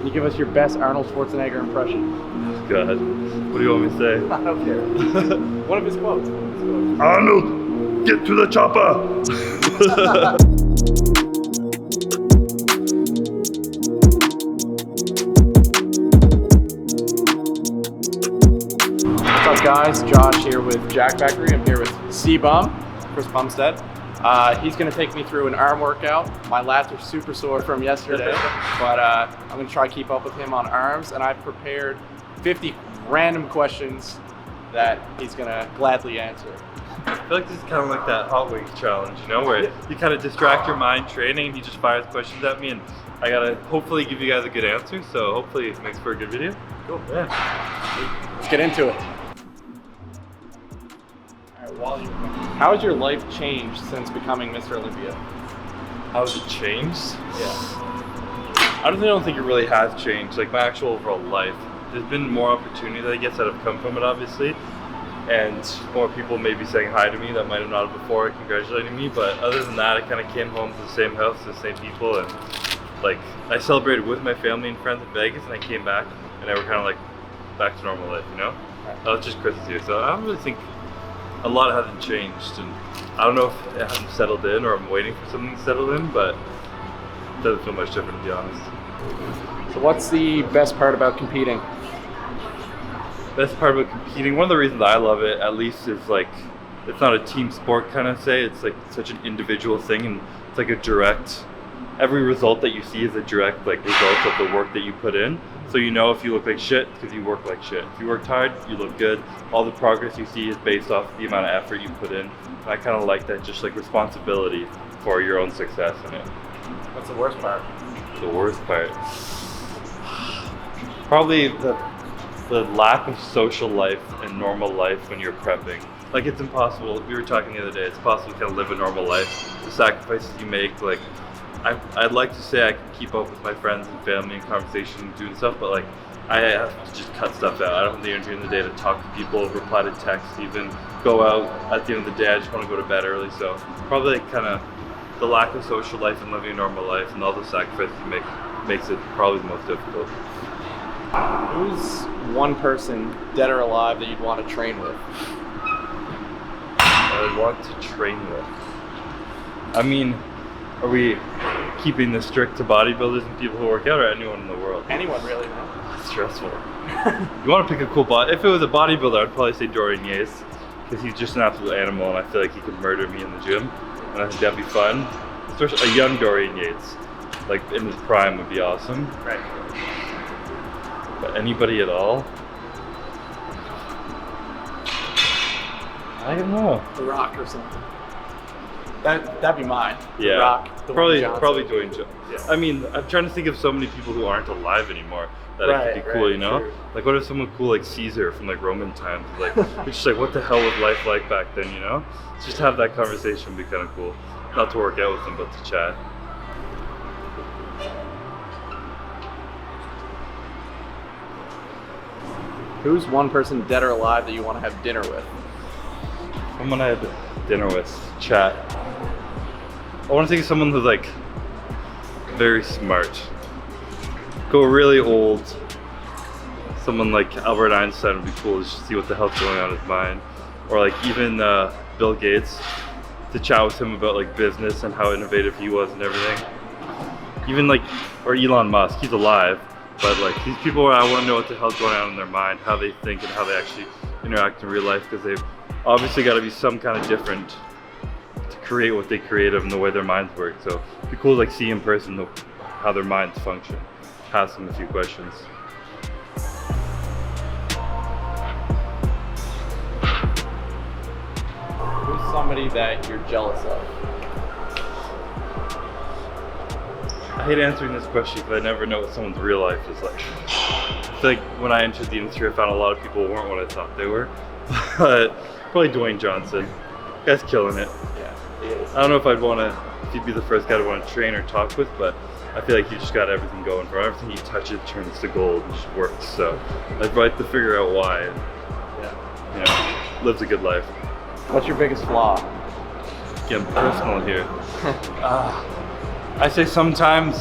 Can you give us your best Arnold Schwarzenegger impression? God, what do you want me to say? I don't care. One of his quotes. Arnold, get to the chopper! What's up, guys? Josh here with Jack Factory. I'm here with Cbum, Chris Bumstead. He's going to take me through an arm workout. My lats are super sore from yesterday, but I'm going to try to keep up with him on arms, and I've prepared 50 random questions that he's going to gladly answer. I feel like this is kind of like that Hot Wings challenge, you know, where you kind of distract your mind training and he just fires questions at me and I gotta hopefully give you guys a good answer, so hopefully it makes for a good video. Cool. Yeah. Let's get into it. All right, how has your life changed since becoming Mr. Olivia? How has it changed? Yeah. I don't think it really has changed, like my actual overall life. There's been more opportunities, I guess, that have come from it, obviously. And more people maybe saying hi to me that might have not before, congratulating me. But other than that, I kind of came home to the same house, the same people, and like I celebrated with my family and friends in Vegas, and I came back, and I were kind of like back to normal life, you know. That was just Christmas here, so I don't really think a lot hasn't changed, and I don't know if it hasn't settled in or I'm waiting for something to settle in, but it doesn't feel much different, to be honest. So what's the best part about competing? Best part about competing, one of the reasons I love it, at least, is like it's not a team sport kind of say. It's like such an individual thing, and it's like a direct. Every result that you see is a direct like result of the work that you put in. So you know if you look like shit because you work like shit. If you worked hard, you look good. All the progress you see is based off the amount of effort you put in. And I kind of like that, just like responsibility for your own success in it. What's the worst part? The worst part, probably the lack of social life and normal life when you're prepping. Like it's impossible, we were talking the other day, it's possible to kind of live a normal life. The sacrifices you make, like I'd like to say I can keep up with my friends and family and conversation and doing stuff, but like I have to just cut stuff out. I don't have the energy in the day to talk to people, reply to texts, even go out. At the end of the day, I just want to go to bed early. So probably like kind of the lack of social life and living a normal life and all the sacrifices you make makes it probably the most difficult. Who's one person, dead or alive, that you'd want to train with? I want to train with. I mean, are we keeping this strict to bodybuilders and people who work out, or anyone in the world? Anyone really, man. It's stressful. You want to pick a cool body. If it was a bodybuilder, I'd probably say Dorian Yates, because he's just an absolute animal, and I feel like he could murder me in the gym, and I think that'd be fun. Especially a young Dorian Yates, like in his prime, would be awesome. Right. But anybody at all? I don't know. The Rock or something. That'd be mine. The Yeah. Rock. Probably Dwayne Johnson. Yeah. I mean, I'm trying to think of so many people who aren't alive anymore that it could be cool, you know? True. Like what if someone cool like Caesar from like Roman times, like it's just like what the hell was life like back then, you know? Just have that conversation would be kind of cool. Not to work out with them, but to chat. Who's one person, dead or alive, that you want to have dinner with? Someone I had dinner with, chat. I want to think of someone who's like very smart. Go really old. Someone like Albert Einstein would be cool to just see what the hell's going on in his mind. Or like even Bill Gates, to chat with him about like business and how innovative he was and everything. Even like, or Elon Musk, he's alive. But like these people, I want to know what the hell's going on in their mind, how they think and how they actually interact in real life, because they've obviously got to be some kind of different to create what they create and the way their minds work. So it'd be cool to like see in person how their minds function. Ask them a few questions. Who's somebody that you're jealous of? I hate answering this question because I never know what someone's real life is like. I feel like when I entered the industry, I found a lot of people weren't what I thought they were. But probably Dwayne Johnson. Guy's killing it. Yeah, he is. I don't know if I'd want to, if he'd be the first guy to want to train or talk with, but I feel like he just got everything going for him. Everything he touches turns to gold and just works. So I'd like to figure out why. Yeah. You know, lives a good life. What's your biggest flaw? Getting personal here. I say sometimes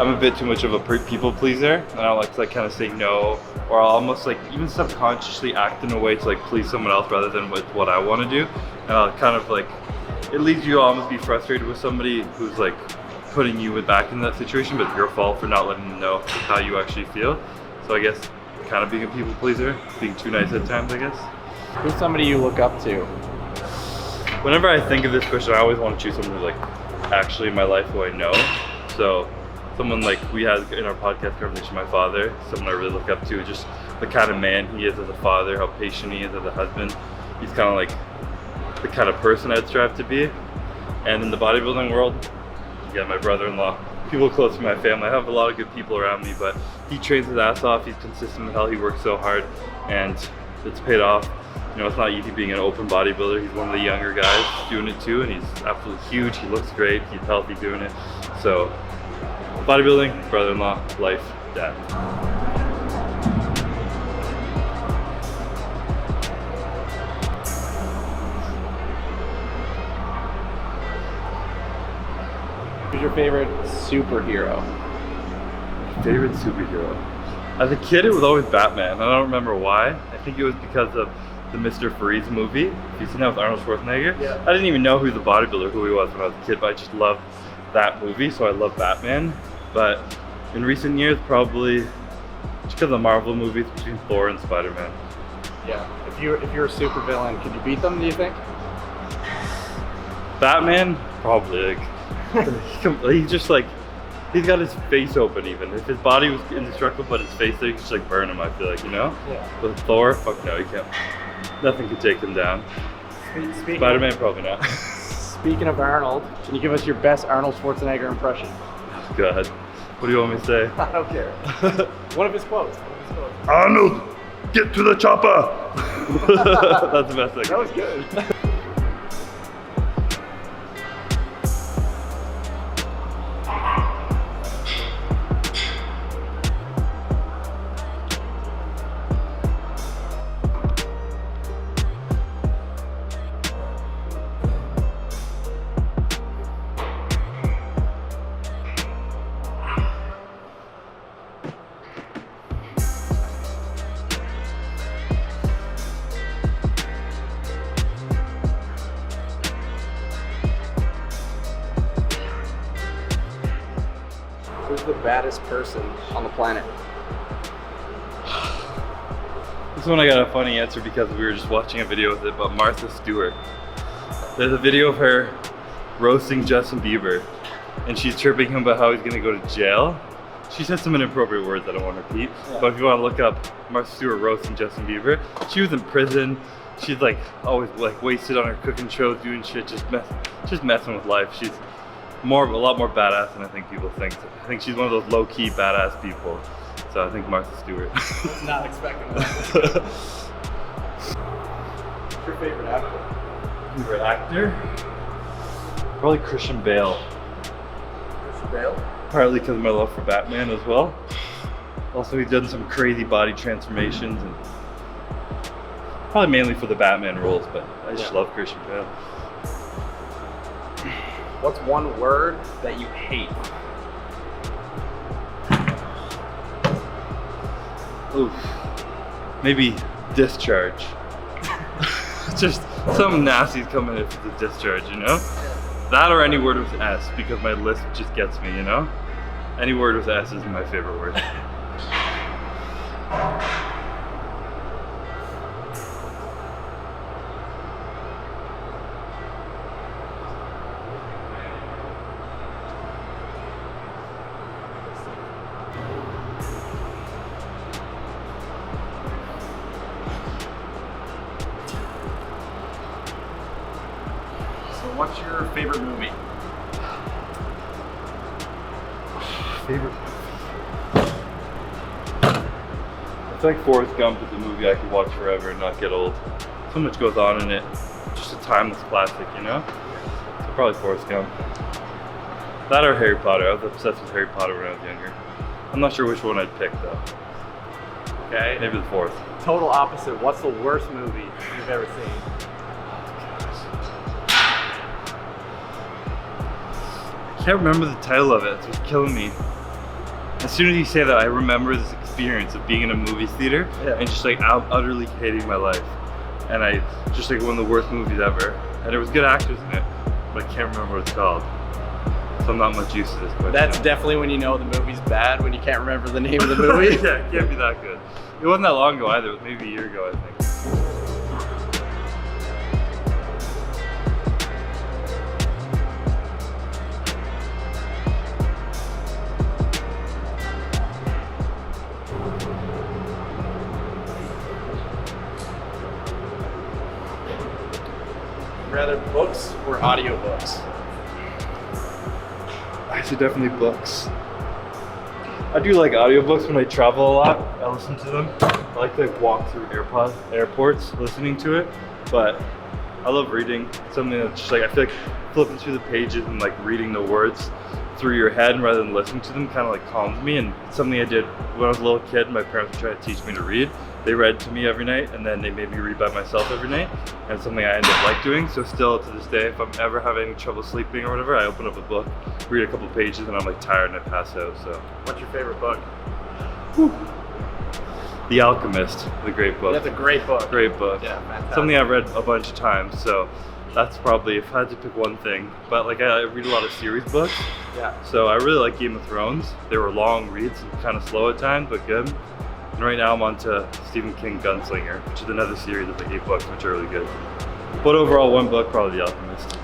I'm a bit too much of a people pleaser, and I like to like kind of say no, or I'll almost like even subconsciously act in a way to like please someone else rather than with what I want to do. And I'll kind of like, it leads you to almost be frustrated with somebody who's like putting you back in that situation, but it's your fault for not letting them know how you actually feel. So I guess kind of being a people pleaser, being too nice at times, I guess. Who's somebody you look up to? Whenever I think of this question, I always want to choose someone who's like actually in my life who I know. So someone like we had in our podcast conversation, my father, someone I really look up to, just the kind of man he is as a father, how patient he is as a husband. He's kind of like the kind of person I'd strive to be. And in the bodybuilding world, yeah, my brother-in-law, people close to my family. I have a lot of good people around me, but he trains his ass off. He's consistent with how he works so hard, and it's paid off. You know, it's not easy being an open bodybuilder. He's one of the younger guys doing it too, and he's absolutely huge. He looks great. He's healthy doing it. So, bodybuilding, brother-in-law, life, dad. Who's your favorite superhero? Favorite superhero? As a kid, it was always Batman. I don't remember why. I think it was because of the Mr. Freeze movie. Have you seen that with Arnold Schwarzenegger? Yeah. I didn't even know who the bodybuilder, who he was when I was a kid, but I just loved that movie, so I love Batman. But in recent years, probably just because of Marvel movies, between Thor and Spider-Man. Yeah. If you're a super villain, could you beat them, do you think? Batman? Probably. He's just like, he's got his face open even. If his body was indestructible, but his face, you could just like burn him, I feel like, you know? Yeah. With Thor, fuck no, you can't. Nothing could take him down. Spider-Man, probably not. Speaking of Arnold, can you give us your best Arnold Schwarzenegger impression? Go ahead. What do you want me to say? I don't care. One of his quotes. Arnold, get to the chopper! That's the best thing. That was good. Who's the baddest person on the planet? This one I got a funny answer because we were just watching a video with it, but Martha Stewart. There's a video of her roasting Justin Bieber, and she's chirping him about how he's gonna go to jail. She said some inappropriate words I don't want to repeat, but if you want to look up Martha Stewart roasting Justin Bieber, she was in prison. She's like always like wasted on her cooking shows, doing shit, just messing with life. She's a lot more badass than I think people think. I think she's one of those low-key badass people. So I think Martha Stewart. Was not expecting that. What's your favorite actor? Favorite actor? Probably Christian Bale. Christian Bale? Partly because of my love for Batman as well. Also, he's done some crazy body transformations, and probably mainly for the Batman roles, but I just love Christian Bale. What's one word that you hate? Oof. Maybe discharge. Just some nasty's coming in for the discharge, you know? That or any word with S, because my list just gets me, you know? Any word with S is my favorite word. What's your favorite movie? Favorite? I feel like Forrest Gump is a movie I could watch forever and not get old. So much goes on in it. Just a timeless classic, you know? So probably Forrest Gump. That or Harry Potter. I was obsessed with Harry Potter when I was younger. I'm not sure which one I'd pick though. Okay. Maybe the fourth. Total opposite. What's the worst movie you've ever seen? I can't remember the title of it. It's what's killing me. as soon as you say that, I remember this experience of being in a movie theater and just like utterly hating my life. And I just like one of the worst movies ever. And there was good actors in it, but I can't remember what it's called. So I'm not much used to this question. That's definitely when you know the movie's bad, when you can't remember the name of the movie. Yeah, it can't be that good. It wasn't that long ago either. It was maybe a year ago, I think. Rather books or audiobooks? I say definitely books. I do like audiobooks when I travel a lot. I listen to them. I like to like, walk through airports listening to it. But I love reading. Something that's just like, I feel like flipping through the pages and like reading the words through your head rather than listening to them kind of like calms me. And it's something I did when I was a little kid. My parents were trying to teach me to read. They read to me every night, and then they made me read by myself every night. And it's something I end up like doing. So still to this day, if I'm ever having trouble sleeping or whatever, I open up a book, read a couple pages, and I'm like tired and I pass out. So What's your favorite book? Whew. The Alchemist, the great book. That's a great book. Great book. Yeah, fantastic. Something I've read a bunch of times. So that's probably, if I had to pick one thing. But like I read a lot of series books. Yeah. So I really like Game of Thrones. They were long reads and kind of slow at times, but good. And right now I'm on to Stephen King Gunslinger, which is another series of like 8 books, which are really good. But overall, one book, probably The Alchemist.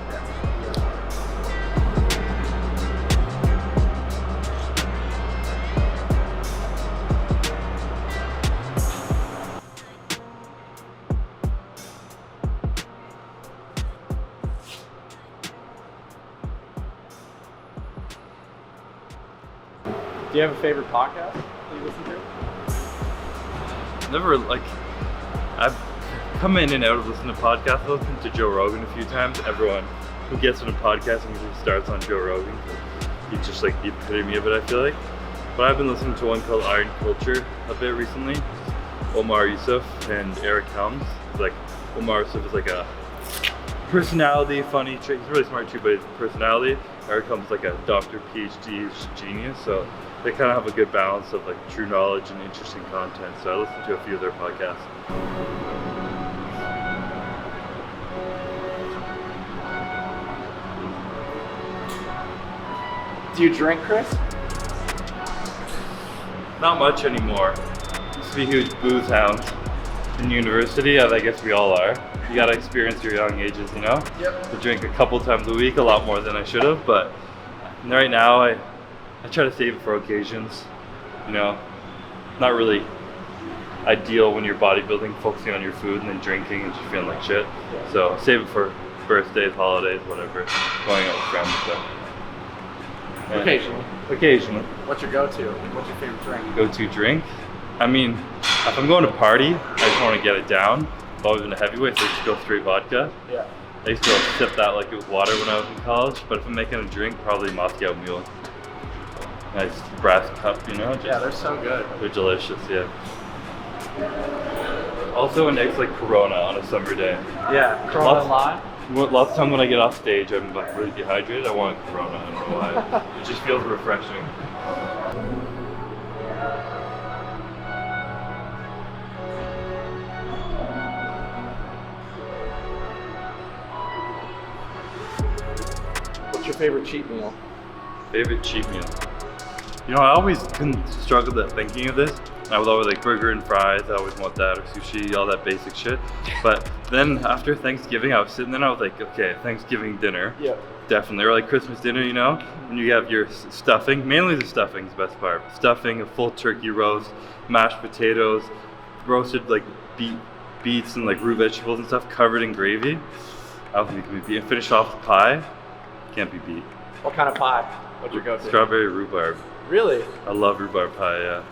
Do you have a favorite podcast that you listen to? Never like, I've come in and out of listening to podcasts. I've listened to Joe Rogan a few times. Everyone who gets into podcasting usually starts on Joe Rogan. He's just like the epitome of it, I feel like. But I've been listening to one called Iron Culture a bit recently. Omar Yusuf and Eric Helms. Like Omar Yusuf is like a personality, funny, he's really smart too, but his personality. Eric Helms is like a doctor, PhD genius. So they kind of have a good balance of like true knowledge and interesting content. So I listen to a few of their podcasts. Do you drink, Chris? Not much anymore. Used to be a huge booze hound in university, as I guess we all are. You gotta experience your young ages, you know? Yep. I drink a couple times a week, a lot more than I should have, but right now I try to save it for occasions, you know? Not really ideal when you're bodybuilding, focusing on your food and then drinking and just feeling like shit. So save it for birthdays, holidays, whatever, going out with friends. So. And Occasionally. Occasionally. What's your go-to? What's your favorite drink? Go-to drink? I mean, if I'm going to party, I just want to get it down. I've always been a heavyweight, so I just go straight vodka. Yeah. I used to sip that like it was water when I was in college, but if I'm making a drink, probably Moscow Mule. Nice brass cup, you know? Yeah, they're so good. They're delicious, yeah. Also a nice like Corona on a summer day. Yeah, Corona Lime. Lots of times when I get off stage, I'm like really dehydrated. I want Corona. I don't know why. It just feels refreshing. What's your favorite cheat meal? Favorite cheat meal? You know, I always struggled at thinking of this. I was always like burger and fries, I always want that, or sushi, all that basic shit. But then after Thanksgiving, I was sitting there and I was like, okay, Thanksgiving dinner. Yep. Definitely, or like Christmas dinner, you know? And you have your stuffing, mainly the stuffing's the best part. Stuffing, a full turkey roast, mashed potatoes, roasted like beets and like root vegetables and stuff covered in gravy. I don't think it can be beat. And finish off with pie, can't be beat. What kind of pie? What's your go-to? Strawberry rhubarb. Really? I love rhubarb pie, yeah.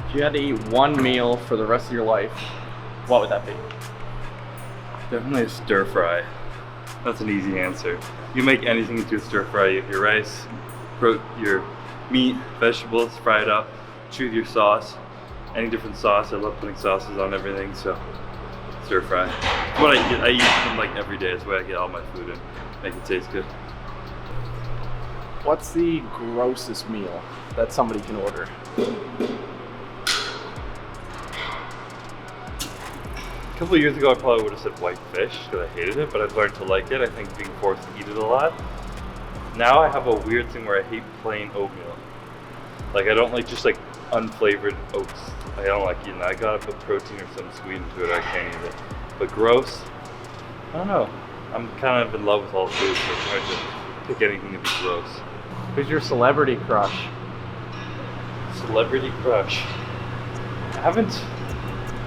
If you had to eat one meal for the rest of your life, what would that be? Definitely a stir fry. That's an easy answer. You make anything into a stir fry. Your rice, your meat, vegetables, fry it up, choose your sauce. Any different sauce. I love putting sauces on everything, so stir fry. What I eat them like every day. It's the way I get all my food and make it taste good. What's the grossest meal that somebody can order? A couple of years ago, I probably would have said white fish because I hated it, but I've learned to like it. I think being forced to eat it a lot. Now I have a weird thing where I hate plain oatmeal. Like I don't like just like unflavored oats. I don't like eating that. I gotta put protein or some sweet into it or I can't eat it. But gross, I don't know. I'm kind of in love with all food, so I'm trying to pick anything to be gross. Who's your celebrity crush? Celebrity crush. I haven't,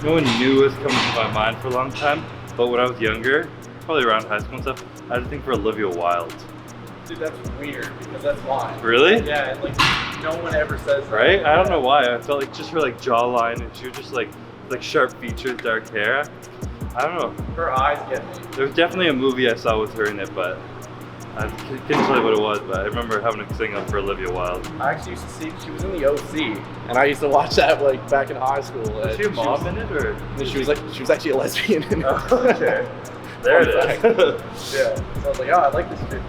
no one new has come to my mind for a long time, but when I was younger, probably around high school and stuff, I had to think for Olivia Wilde. Dude, that's weird because that's mine. Really? Yeah, and like no one ever says that. Right? I don't know why. I felt like just her like jawline and she was just like sharp features, dark hair. I don't know. Her eyes get me. There was definitely a movie I saw with her in it, but I couldn't tell you what it was, but I remember having to sing up for Olivia Wilde. I actually used to see, she was in the OC, and I used to watch that like back in high school. Was she a mom in it, or? And she was actually a lesbian in it. Oh, okay. There it is. Yeah. So I was like, oh, I like this chick.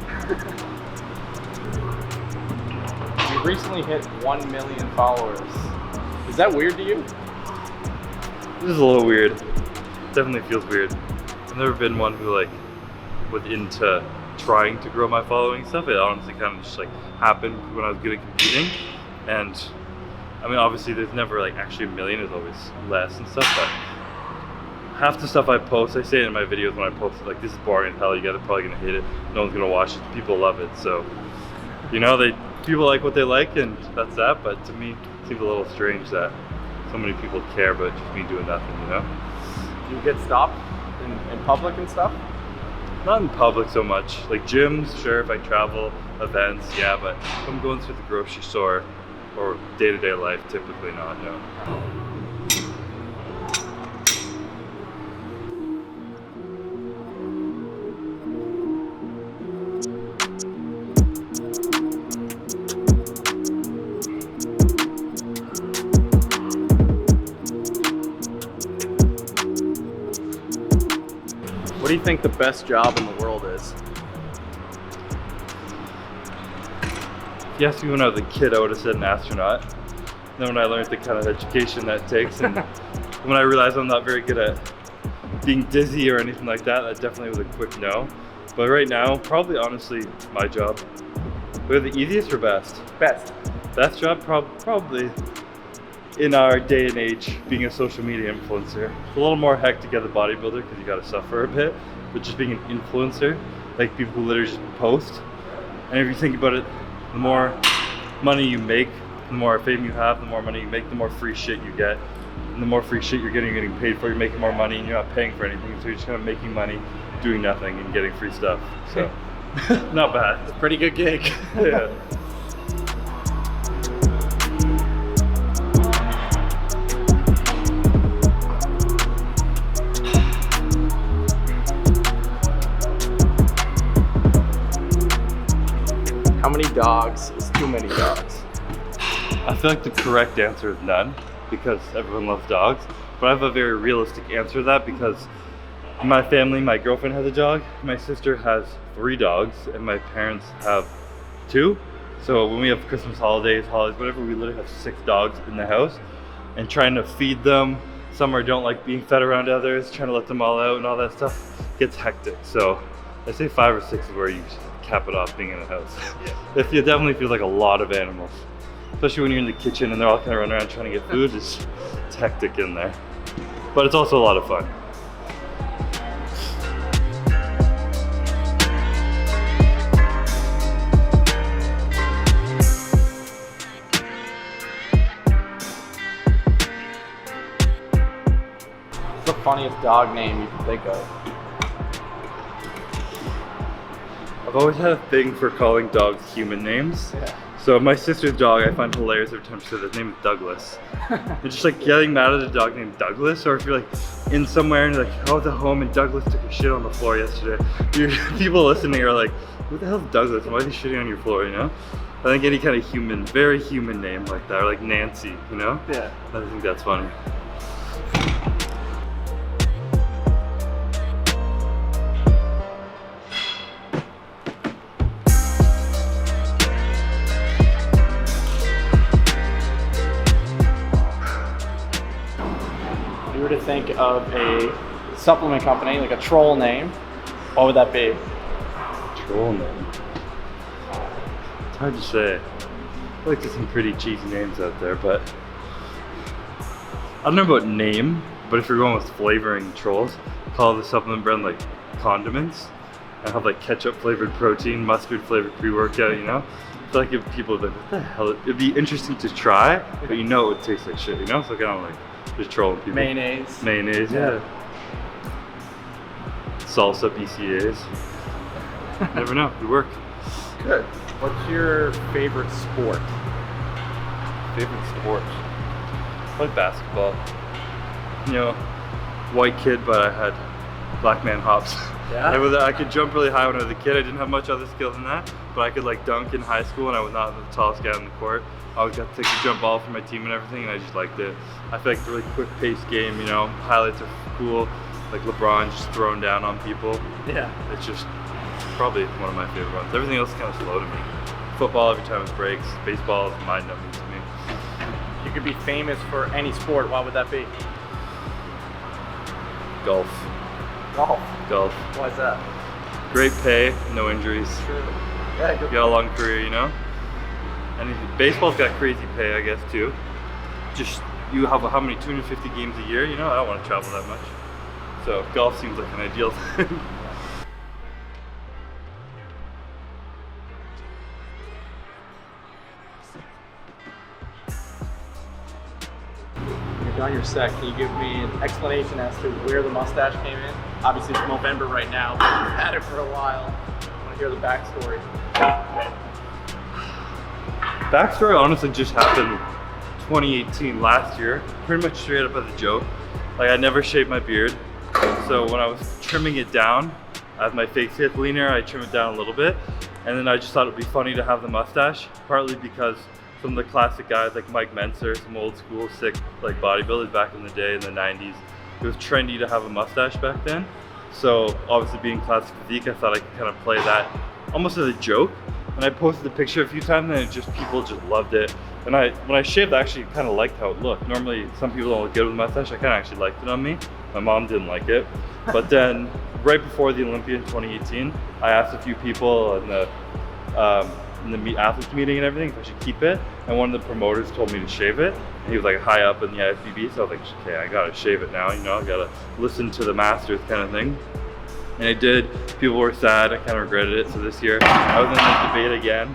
You recently hit 1 million followers. Is that weird to you? This is a little weird. Definitely feels weird. I've never been one who like was into trying to grow my following and stuff. It honestly kind of just like happened when I was good at competing. And I mean, obviously there's never like actually a million, there's always less and stuff, but half the stuff I post, I say it in my videos when I post it, like this is boring as hell, you guys are probably gonna hate it, no one's gonna watch it, people love it. So, you know, people like what they like and that's that, but to me it seems a little strange that so many people care about just me doing nothing, you know? Do you get stopped in public and stuff? Not in public so much. Like gyms, sure, if I travel, events, yeah, but if I'm going through the grocery store or day-to-day life, typically not, no. What do you think the best job in the world is? If you asked me when I was a kid, I would have said an astronaut. Then when I learned the kind of education that takes, and when I realized I'm not very good at being dizzy or anything like that, that definitely was a quick no. But right now, probably honestly, my job. Whether the easiest or best? Best. Best job, probably in our day and age, being a social media influencer. It's a little more hectic as a bodybuilder because you got to suffer a bit, but just being an influencer, like people who literally just post. And if you think about it, the more money you make, the more fame you have, the more money you make, the more free shit you get. And the more free shit you're getting paid for, you're making more money and you're not paying for anything. So you're just kind of making money, doing nothing and getting free stuff. So, not bad. It's a pretty good gig. Yeah. How many dogs is too many dogs? I feel like the correct answer is none, because everyone loves dogs. But I have a very realistic answer to that because in my family, my girlfriend has a dog, my sister has 3 dogs, and my parents have 2. So when we have Christmas holidays, whatever, we literally have 6 dogs in the house. And trying to feed them, some don't like being fed around others, trying to let them all out and all that stuff gets hectic. So I say 5 or 6 is where you cap it off being in the house. Yeah. It definitely feels like a lot of animals. Especially when you're in the kitchen and they're all kind of running around trying to get food. It's hectic in there. But it's also a lot of fun. What's the funniest dog name you can think of? I've always had a thing for calling dogs human names. Yeah. So my sister's dog I find hilarious every time she says his name is Douglas. And just like getting mad at a dog named Douglas, or if you're like in somewhere and you're like, I was at home and Douglas took a shit on the floor yesterday. People listening are like, who the hell is Douglas and why is he shitting on your floor, you know? I think any kind of human, very human name like that, or like Nancy, you know? Yeah. I think that's funny. think of a supplement company, like a troll name, what would that be? Troll name. It's hard to say. I feel like there's some pretty cheesy names out there, but I don't know about name, but if you're going with flavoring trolls, call the supplement brand like condiments and have like ketchup flavored protein, mustard flavored pre-workout, you know? I feel like if people would be like, what the hell? It'd be interesting to try, but you know it would taste like shit, you know? So kind of like just trolling people. Mayonnaise. Mayonnaise, yeah. Salsa BCAs. Never know, it would work. Good. What's your favorite sport? Favorite sport? Probably basketball. You know, white kid, but I had black man hops. Yeah? I could jump really high when I was a kid. I didn't have much other skill than that, but I could like dunk in high school and I was not the tallest guy on the court. I always got to take the jump ball for my team and everything, and I just liked it. I feel like it's a really quick paced game, you know, highlights are cool, like LeBron just throwing down on people. Yeah. It's just probably one of my favorite ones. Everything else is kind of slow to me. Football every time it breaks, baseball is mind-numbing to me. You could be famous for any sport, what would that be? Golf. Golf. Golf. Why is that? Great pay, no injuries. True. Yeah, good. Got a long career, you know? And baseball's got crazy pay, I guess, too. Just, you have how many, 250 games a year, you know? I don't want to travel that much. So golf seems like an ideal thing. You're done your set. Can you give me an explanation as to where the mustache came in? Obviously it's Movember right now, but you've had it for a while. I want to hear the backstory. Backstory honestly just happened 2018, last year. Pretty much straight up as a joke. Like I never shaved my beard. So when I was trimming it down, as my face gets leaner, I trim it down a little bit. And then I just thought it'd be funny to have the mustache, partly because some of the classic guys like Mike Mentzer, some old school sick like bodybuilders back in the day in the 90s, it was trendy to have a mustache back then. So obviously being classic physique, I thought I could kind of play that almost as a joke. And I posted the picture a few times and people just loved it. And when I shaved, I actually kind of liked how it looked. Normally some people don't look good with a mustache. I kind of actually liked it on me. My mom didn't like it. But then right before the Olympia in 2018, I asked a few people in the athletes meeting and everything if I should keep it, and one of the promoters told me to shave it, and he was like high up in the IFBB, so I was like, okay, I gotta shave it now, you know, I gotta listen to the masters kind of thing. And I did. People were sad, I kind of regretted it, so this year I was in the debate again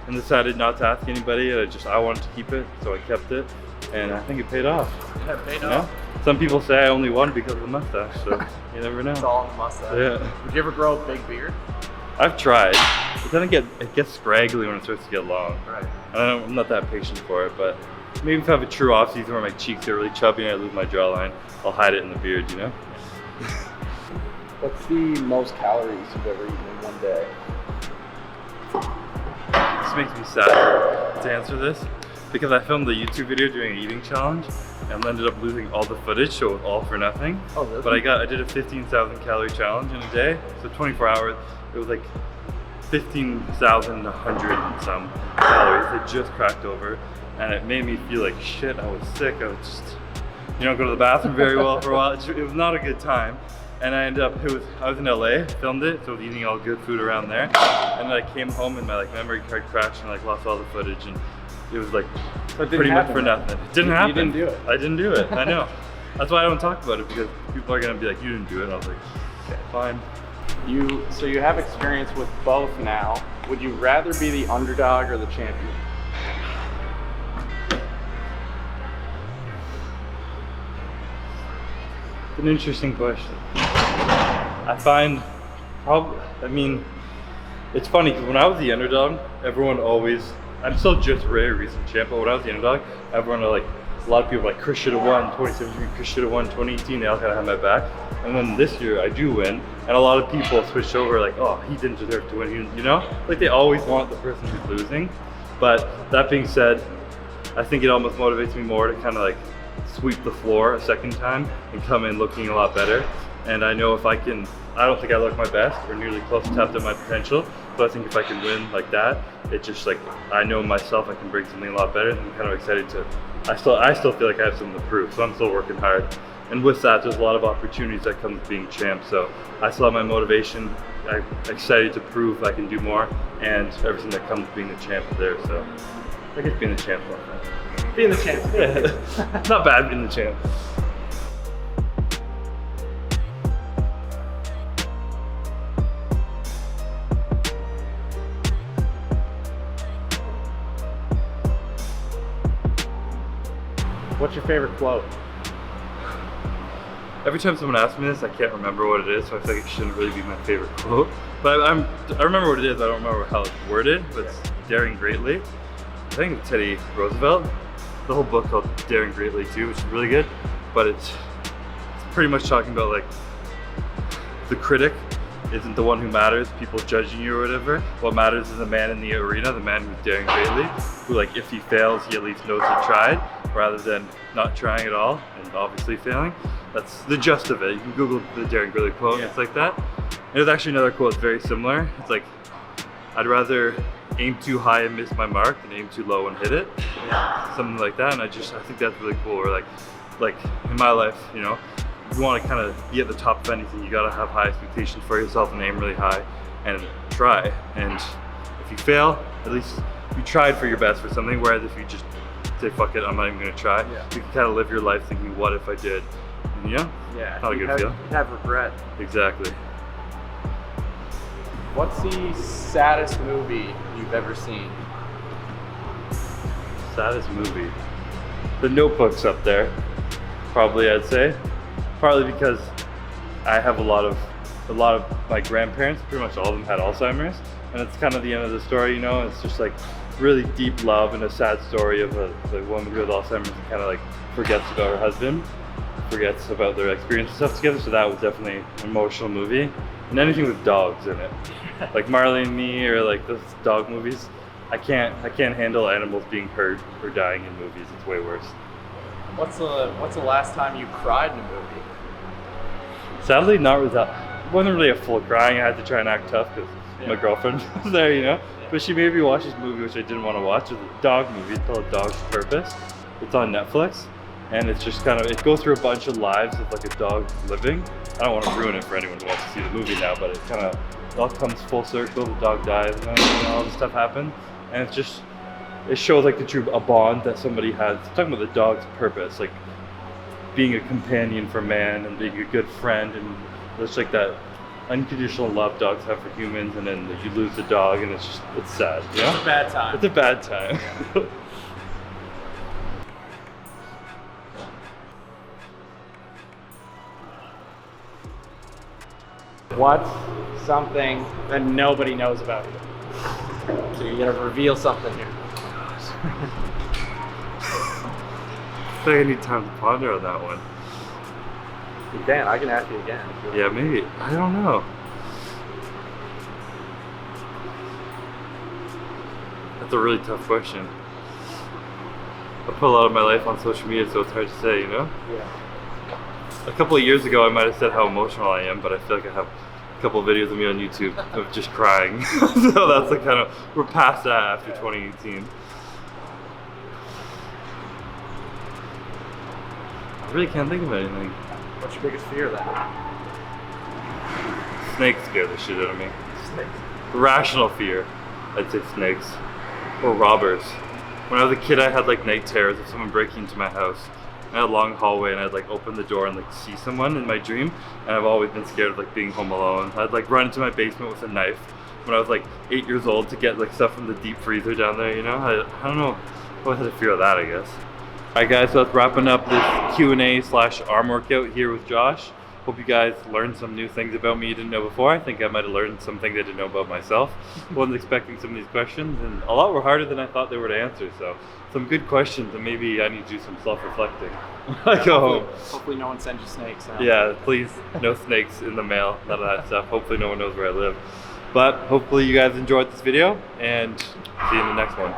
and decided not to ask anybody, I wanted to keep it, so I kept it, and I think it paid off. Yeah, it paid off. Some people say I only won because of the mustache, so you never know. It's all in the mustache. Yeah. Would you ever grow a big beard? I've tried, but then it gets scraggly when it starts to get long. Right. I'm not that patient for it, but maybe if I have a true off season where my cheeks are really chubby and I lose my jawline, I'll hide it in the beard, you know? What's the most calories you've ever eaten in one day? This makes me sad to answer this, because I filmed a YouTube video doing an eating challenge and ended up losing all the footage, so it was all for nothing. Oh, really? But I did a 15,000 calorie challenge in a day, so 24 hours, it was like 15,100 and some calories. It just cracked over, and it made me feel like shit. I was sick. I was just, you don't go to the bathroom very well for a while. It was not a good time. And I was in LA, filmed it, so I was eating all good food around there. And then I came home and my memory card crashed and lost all the footage, and it was like pretty much for nothing. It didn't happen. You didn't do it. I didn't do it, I know. That's why I don't talk about it, because people are gonna be like, you didn't do it. And I was like, okay, fine. So you have experience with both now. Would you rather be the underdog or the champion? It's an interesting question. It's funny because when I was the underdog, I'm still just very recent champ, but when I was the underdog, a lot of people were like, Chris should have won 2017, Chris should have won 2018, they all kind of had my back. And then this year I do win, and a lot of people switched over like, oh, he didn't deserve to win, you know? Like they always want the person who's losing. But that being said, I think it almost motivates me more to kind of like sweep the floor a second time and come in looking a lot better. And I know I don't think I look my best or nearly close to tapped at my potential, but I think if I can win like that, it just like, I know myself I can bring something a lot better, and I'm kind of excited I still feel like I have something to prove, so I'm still working hard. And with that, there's a lot of opportunities that come with being champ. So I still have my motivation. I'm excited to prove I can do more, and everything that comes with being the champ is there. So I guess being the champ is not bad. Being the champ. Yeah, not bad being the champ. What's your favorite quote? Every time someone asks me this, I can't remember what it is, so I feel like it shouldn't really be my favorite quote. But I remember what it is, I don't remember how it's worded, but it's daring greatly. I think it's Teddy Roosevelt. The whole book called Daring Greatly too, which is really good. But it's pretty much talking about like the critic isn't the one who matters, people judging you or whatever. What matters is the man in the arena, the man who's daring greatly, who like if he fails, he at least knows he tried, rather than not trying at all and obviously failing. That's the gist of it. You can Google the daring greatly quote, and it's like that. And there's actually another quote that's very similar. It's like, I'd rather aim too high and miss my mark than aim too low and hit it. Something like that. And I think that's really cool. Or like in my life, you know, if you want to kind of be at the top of anything, you got to have high expectations for yourself and aim really high and try. And if you fail, at least you tried for your best for something. Whereas if you just say, fuck it, I'm not even going to try, you can kind of live your life thinking, what if I did? And yeah, not a good feel. You have regret. Exactly. What's the saddest movie you've ever seen? Saddest movie? The Notebook's up there, probably I'd say. Partly because I have a lot of my grandparents, pretty much all of them had Alzheimer's, and it's kind of the end of the story, you know. It's just like really deep love and a sad story of a woman who has Alzheimer's and kind of like forgets about her husband, forgets about their experience and stuff together. So that was definitely an emotional movie. And anything with dogs in it, like Marley and Me or like those dog movies, I can't handle animals being hurt or dying in movies. It's way worse. What's the last time you cried in a movie? Sadly, not really. It wasn't really a full crying. I had to try and act tough because my girlfriend was there, you know. But she made me watch this movie which I didn't want to watch. It's a dog movie. It's called Dog's Purpose. It's on Netflix, and it's just kind of, it goes through a bunch of lives of like a dog living. I don't want to ruin it for anyone who wants to see the movie now, but it kind of, it all comes full circle. The dog dies, and then all this stuff happens, and it's just, it shows like a bond that somebody has. It's talking about the dog's purpose, like being a companion for man and being a good friend, and it's like that unconditional love dogs have for humans, and then you lose the dog, and it's sad. You know? It's a bad time. It's a bad time. What's something that nobody knows about you? So you're gonna reveal something here. I think I need time to ponder on that one. You can. I can ask you again. If you Yeah, maybe. I don't know. That's a really tough question. I put a lot of my life on social media, so it's hard to say, you know? Yeah. A couple of years ago, I might have said how emotional I am, but I feel like I have a couple of videos of me on YouTube of just crying. So that's like kind of, we're past that after 2018. I really can't think of anything. What's your biggest fear then? Snakes scare the shit out of me. Snakes. Rational fear, I'd say snakes. Or robbers. When I was a kid, I had like night terrors of someone breaking into my house. I had a long hallway, and I'd like open the door and like see someone in my dream, and I've always been scared of like being home alone. I'd like run into my basement with a knife when I was like 8 years old to get like stuff from the deep freezer down there, you know? I don't know, I always had a fear of that, I guess. Alright guys, so that's wrapping up this Q&A/arm workout here with Josh. Hope you guys learned some new things about me you didn't know before. I think I might have learned some things I didn't know about myself. Wasn't expecting some of these questions, and a lot were harder than I thought they were to answer, so some good questions, and maybe I need to do some self-reflecting when I go home. Hopefully no one sends you snakes now. Yeah, please, no snakes in the mail, none of that stuff. Hopefully no one knows where I live. But hopefully you guys enjoyed this video, and see you in the next one.